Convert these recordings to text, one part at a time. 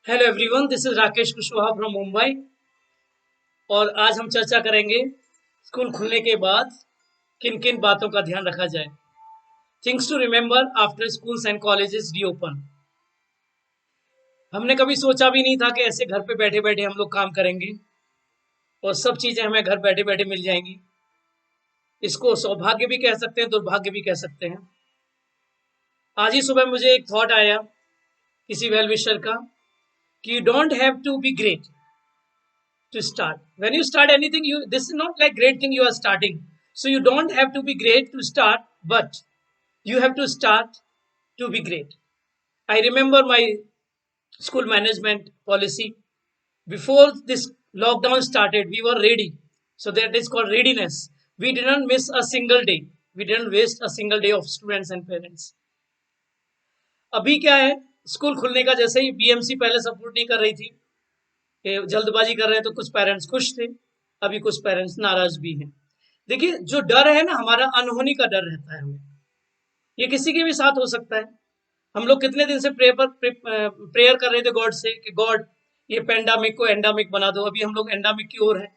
Hello everyone, this is Rakesh Kushwaha from Mumbai. और आज हम चर्चा करेंगे स्कूल खुलने के बाद किन किन बातों का ध्यान रखा जाए। Things to remember after schools and colleges reopen. हमने कभी सोचा भी नहीं था कि ऐसे घर पे बैठे बैठे हम लोग काम करेंगे और सब चीजें हमें घर बैठे बैठे मिल जाएंगी। इसको सौभाग्य भी कह सकते हैं, दुर्भाग्य भी कह सकते हैं। आज ही सुबह मुझे एक थॉट आया किसी वेल विशर का कि you don't have to be great to start. When you start anything, you this is not like great thing you are starting. So you don't have to be great to start, but you have to start to be great. I remember my school management policy. Before this lockdown started, we were ready. So that is called readiness. We didn't miss a single day. We didn't waste a single day of students and parents. अभी क्या है, school खुलने का जैसे ही BMC पहले support नहीं कर रही थी कि जल्दबाजी कर रहे हैं, तो कुछ पेरेंट्स खुश थे, अभी कुछ पेरेंट्स नाराज भी हैं। देखिए, जो डर है ना, हमारा अनहोनी का डर रहता है हमें। ये किसी के भी साथ हो सकता है। हम लोग कितने दिन से प्रेयर कर रहे थे गॉड से कि गॉड ये पेंडामिक को एंडामिक बना दो। अभी हम लोग एंडामिक की ओर है।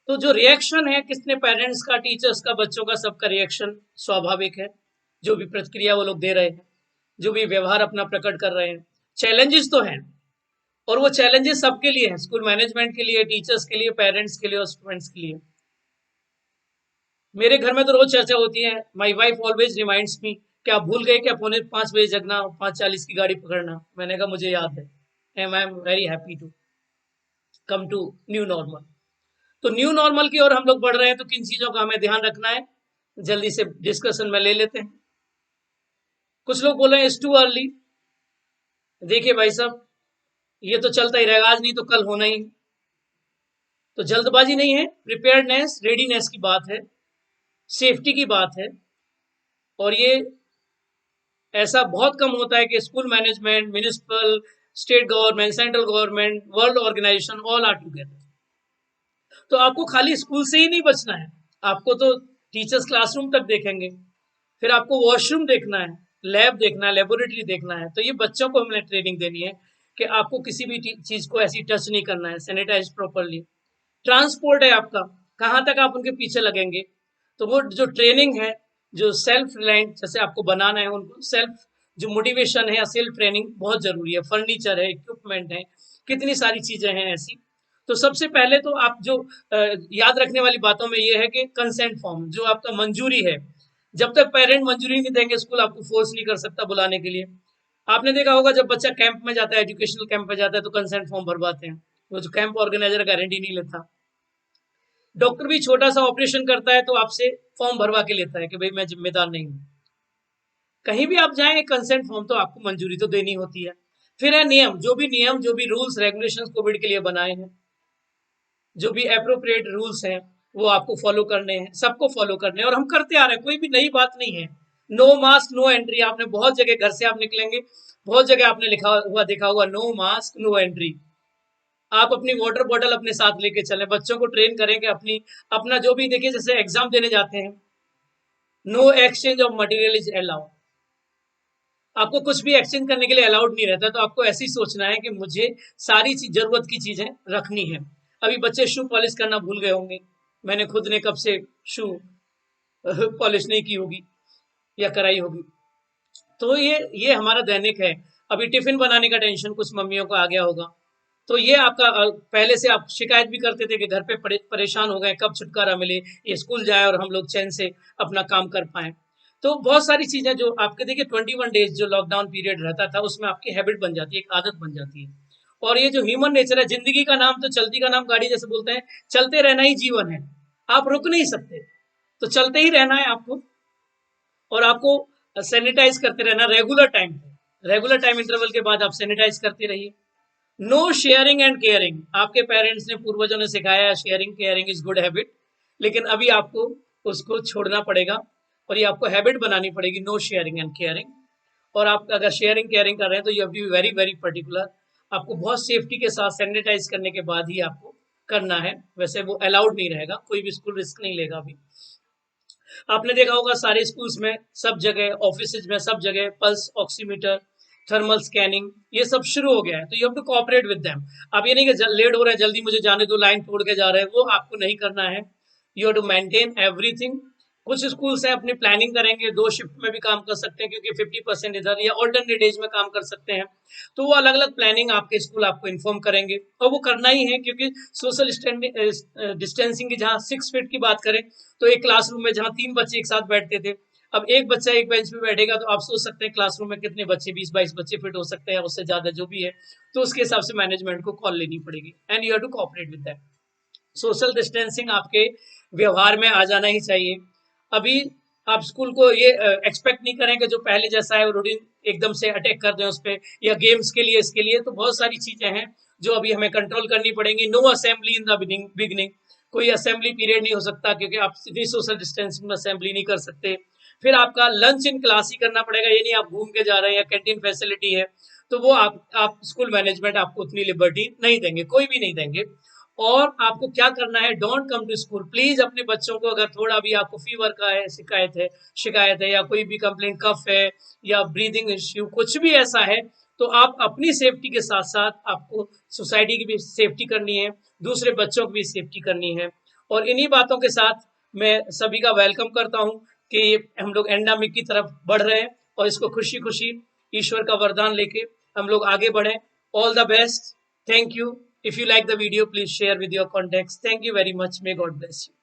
तो जो रिएक्शन है किसने, पेरेंट्स का, टीचर्स का, बच्चों का, सबका रिएक्शन स्वाभाविक है। जो भी प्रतिक्रिया वो लोग दे रहे हैं, जो भी व्यवहार अपना प्रकट कर रहे हैं, चैलेंजेस तो हैं। और वो चैलेंजेस सबके लिए हैं, स्कूल मैनेजमेंट के लिए, टीचर्स के लिए, पेरेंट्स के लिए और स्टूडेंट्स के लिए। मेरे घर में तो रोज चर्चा होती है। My wife always reminds me कि आप भूल गए क्या 4:45 जगना, 5:40 की गाड़ी पकड़ना। मैंने कहा मुझे याद है, and I am very happy to come to new normal. तो न्यू नॉर्मल की ओर हम लोग बढ़ रहे हैं, तो किन चीजों का हमें ध्यान रखना है, जल्दी से डिस्कशन में ले लेते हैं। कुछ लोग बोल रहे हैं इट्स टू अर्ली। देखिए भाई साहब, ये तो चलता ही रहेगा, आज नहीं तो कल होना ही। तो जल्दबाजी नहीं है, प्रिपेयर्डनेस, रेडीनेस की बात है, सेफ्टी की बात है। और ये ऐसा बहुत कम होता है कि school management, municipal, state government, central government, world organisation all are together. तो आपको खाली स्कूल से ही नहीं बचना है, आपको तो टीचर्स क्लासरूम तक देखेंगे, फिर आपको वॉशरूम देखना है, लैब देखना है, लेबोरेटरी देखना है। तो ये बच्चों को हमने ट्रेनिंग देनी है कि आपको किसी भी चीज को ऐसी टच नहीं करना है, सैनिटाइज प्रॉपरली। ट्रांसपोर्ट है आपका, कहाँ तक आप उनके पीछे लगेंगे। तो वो जो ट्रेनिंग है, जो सेल्फ रिलायंट जैसे आपको बनाना है उनको, सेल्फ जो मोटिवेशन है या सेल्फ ट्रेनिंग बहुत जरूरी है। फर्नीचर है, इक्विपमेंट है, कितनी सारी चीजें हैं ऐसी। तो सबसे पहले तो आप जो याद रखने वाली बातों में ये है कि कंसेंट फॉर्म, जो आपका मंजूरी है, जब तक पेरेंट मंजूरी नहीं देंगे स्कूल आपको फोर्स नहीं कर सकता बुलाने के लिए। आपने देखा होगा जब बच्चा कैंप में जाता है, एजुकेशनल कैंप में जाता है, तो कंसेंट फॉर्म भरवाते हैं। वो जो कैंप ऑर्गेनाइजर गारंटी नहीं लेता। डॉक्टर भी छोटा सा ऑपरेशन करता है तो आपसे फॉर्म भरवा के लेता है कि भाई मैं जिम्मेदार नहीं हूं। कहीं भी आप जाएं, कंसेंट फॉर्म तो आपको मंजूरी तो देनी होती है। फिर है नियम, जो भी रूल्स रेगुलेशंस कोविड के लिए बनाए हैं, जो भी अप्रोप्रिएट रूल्स हैं, वो आपको फॉलो करने हैं, सबको फॉलो करने हैं। और हम करते आ रहे हैं, कोई भी नई बात नहीं है। नो मास्क नो एंट्री, आपने बहुत जगह, घर से आप निकलेंगे बहुत जगह आपने लिखा हुआ देखा होगा, नो मास्क नो एंट्री। आप अपनी वाटर बॉटल अपने साथ लेके चलें, बच्चों को ट्रेन करें कि अपना जो भी, देखिए जैसे एग्जाम देने जाते हैं, no exchange of material is allowed. आपको कुछ भी एक्सचेंज करने के लिए अलाउड नहीं रहता। तो आपको ऐसे ही सोचना है कि मुझे सारी चीज, जरूरत की चीजें रखनी है। अभी बच्चे शू पॉलिश करना भूल गए होंगे, मैंने खुद ने कब से शू पॉलिश नहीं की होगी या कराई होगी। तो ये हमारा दैनिक है। अभी टिफिन बनाने का टेंशन कुछ मम्मियों को आ गया होगा। तो ये आपका पहले से आप शिकायत भी करते थे कि घर पे परेशान हो गए, कब छुटकारा मिले, ये स्कूल जाए और हम लोग चैन से अपना काम कर पाए। तो बहुत सारी चीजें जो आपके, देखिए 21 डेज जो लॉकडाउन पीरियड रहता था, उसमें आपकी हैबिट बन जाती है, एक आदत बन जाती है। और ये जो ह्यूमन नेचर है, जिंदगी का नाम तो चलती का नाम गाड़ी जैसे बोलते हैं, चलते रहना ही जीवन है। आप रुक नहीं सकते, तो चलते ही रहना है आपको। और आपको सैनिटाइज करते रहना रेगुलर टाइम पे, रेगुलर टाइम इंटरवल के बाद आप सैनिटाइज करते रहिए। नो शेयरिंग एंड केयरिंग, आपके पेरेंट्स ने, पूर्वजों ने सिखाया है sharing caring is good habit, लेकिन अभी आपको उसको छोड़ना पड़ेगा और ये आपको हैबिट बनानी पड़ेगी, नो शेयरिंग एंड केयरिंग। और आप अगर शेयरिंग केयरिंग कर रहे हैं तो you have to be very very particular. आपको बहुत सेफ्टी के साथ सैनिटाइज करने के बाद ही आपको करना है, वैसे वो अलाउड नहीं रहेगा, कोई भी स्कूल रिस्क नहीं लेगा अभी। आपने देखा होगा सारे स्कूल्स में, सब जगह, ऑफिस में, सब जगह पल्स ऑक्सीमीटर थर्मल स्कैनिंग, ये सब शुरू हो गया है, तो you have to cooperate with them. अब ये नहीं कि लेट हो रहा है जल्दी मुझे जाने दो, लाइन तोड़ के जा रहे हैं, वो आपको नहीं करना है। You have to maintain everything. कुछ स्कूल्स हैं अपनी प्लानिंग करेंगे, 2 शिफ्ट में भी काम कर सकते हैं क्योंकि 50% इधर या ऑल्टरनेट डेज में काम कर सकते हैं, तो वो अलग अलग प्लानिंग आपके स्कूल आपको इन्फॉर्म करेंगे, और वो करना ही है क्योंकि सोशल डिस्टेंसिंग की जहाँ 6 फीट की बात करें, तो एक क्लासरूम में जहाँ 3 बच्चे एक साथ बैठते थे, अब एक बच्चा एक बेंच पे बैठेगा, तो आप सोच सकते हैं क्लासरूम में कितने बच्चे, 20-22 बच्चे फिट हो सकते हैं, उससे ज्यादा जो भी है, तो उसके हिसाब से मैनेजमेंट को कॉल लेनी पड़ेगी, and you have to cooperate with that. Social distancing आपके व्यवहार में आ जाना ही चाहिए। अभी आप स्कूल को ये एक्सपेक्ट नहीं करें कि जो पहले जैसा है रूटीन एकदम से अटैक कर दें उस पर, या गेम्स के लिए इसके लिए, तो बहुत सारी चीजें हैं जो अभी हमें कंट्रोल करनी पड़ेंगी। No assembly in the beginning, कोई असेंबली पीरियड नहीं हो सकता क्योंकि आप सीधी सोशल डिस्टेंसिंग में असेंबली नहीं कर सकते। फिर आपका लंच इन क्लास ही करना पड़ेगा, ये नहीं आप घूम के जा रहे हैं या कैंटीन फैसिलिटी है, तो वो आप स्कूल मैनेजमेंट आपको उतनी लिबर्टी नहीं देंगे, कोई भी नहीं देंगे। और आपको क्या करना है, don't come to school please. अपने बच्चों को अगर थोड़ा भी आपको फीवर का है शिकायत है या कोई भी कंप्लेंट, कफ है या ब्रीदिंग इश्यू, कुछ भी ऐसा है, तो आप अपनी सेफ्टी के साथ साथ आपको सोसाइटी की भी सेफ्टी करनी है, दूसरे बच्चों की भी सेफ्टी करनी है। और इन्हीं बातों के साथ मैं सभी का वेलकम करता हूं कि हम लोग एंडामिक की तरफ बढ़ रहे हैं, और इसको खुशी खुशी ईश्वर का वरदान लेके हम लोग आगे बढ़े। All the best, thank you. If you like the video, please share with your contacts. Thank you very much. May God bless you.